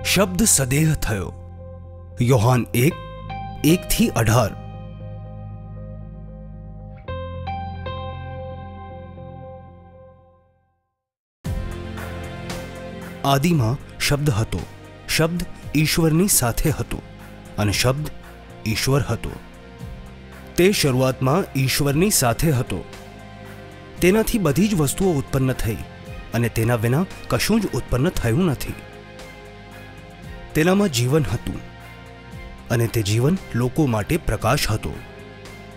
શબ્દ સદેહ થયો। યોહાન 1:1-18। આદિમાં શબ્દ હતો, શબ્દ ઈશ્વરની સાથે હતો અને શબ્દ ઈશ્વર હતો। તે શરૂઆતમાં ઈશ્વરની સાથે હતો। તેનાથી બધી જ વસ્તુઓ ઉત્પન્ન થઈ અને તેના વિના કશું જ ઉત્પન્ન થયું નથી। તેનામાં જીવન હતું અને તે જીવન લોકો માટે પ્રકાશ હતો।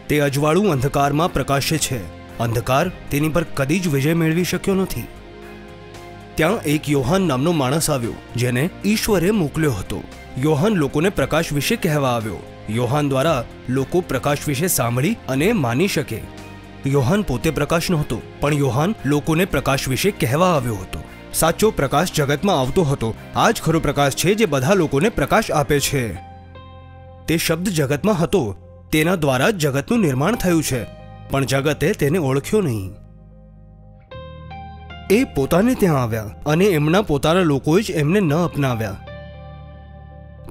તે અજવાળું અંધકારમાં પ્રકાશે છે, અંધકાર તેની પર કદી જ વિજય મેળવી શક્યો નથી। ત્યાં એક યોહાન નામનો માણસ આવ્યો જેને ઈશ્વરે મોકલ્યો હતો। યોહાન લોકોને પ્રકાશ વિશે કહેવા આવ્યો। યોહાન દ્વારા લોકો પ્રકાશ વિશે સાંભળી અને માની શકે। યોહાન પોતે પ્રકાશ નહોતો, પણ યોહાન લોકોને પ્રકાશ વિશે કહેવા આવ્યો હતો। સાચો પ્રકાશ જગતમાં આવતો હતો। આ જ ખરો પ્રકાશ છે જે બધા લોકોને પ્રકાશ આપે છે। તે શબ્દ જગતમાં હતો, તેના દ્વારા જ જગતનું નિર્માણ થયું છે, પણ જગતે તેને ઓળખ્યો નહીં। એ પોતાને ત્યાં આવ્યા અને એમના પોતાના લોકોએ જ એમને ન અપનાવ્યા,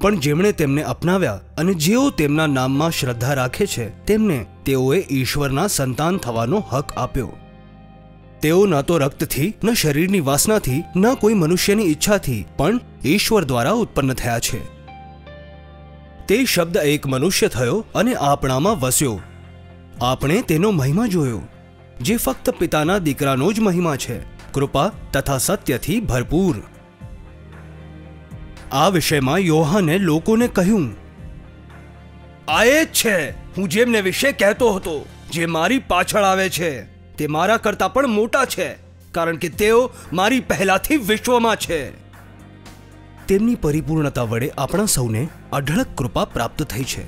પણ જેમણે તેમને અપનાવ્યા અને જેઓ તેમના નામમાં શ્રદ્ધા રાખે છે તેમને તેઓએ ઈશ્વરના સંતાન થવાનો હક આપ્યો। તેઓ ન તો રક્તથી, ન શરીરની વાસનાથી, ન કોઈ મનુષ્યની ઈચ્છાથી, પણ ઈશ્વર દ્વારા ઉત્પન્ન થયા છે। તે શબ્દ એક મનુષ્ય થયો અને આપણામાં વસ્યો। આપણે તેનો મહિમા જોયો, જે ફક્ત પિતાના દીકરાનો જ મહિમા છે, કૃપા તથા સત્યથી ભરપૂર। આ વિષયમાં યોહાને લોકોને કહ્યું, આ એ જ છે હું જેમને વિશે કહેતો હતો। જે મારી પાછળ આવે છે તે મારા કરતાં પણ મોટા છે, કારણ કે તેઓ મારી પહેલાથી વિશ્વમાં છે। તેમની પરિપૂર્ણતા વડે આપણા સૌને અઢળક કૃપા પ્રાપ્ત થઈ છે।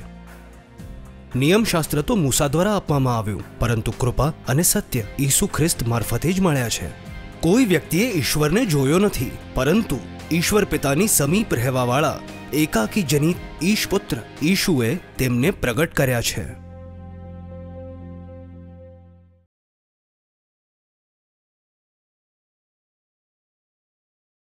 નિયમશાસ્ત્ર તો મૂસા દ્વારા આપવામાં આવ્યું, પરંતુ કૃપા અને સત્ય ઈસુ ખ્રિસ્ત મારફતે જ મળ્યા છે। કોઈ વ્યક્તિએ ઈશ્વરને જોયો નથી, પરંતુ ઈશ્વર પિતાની સમીપ રહેવાવાળા એકાકી જનિત ઈશપુત્ર ઈશુએ તેમને પ્રગટ કર્યા છે।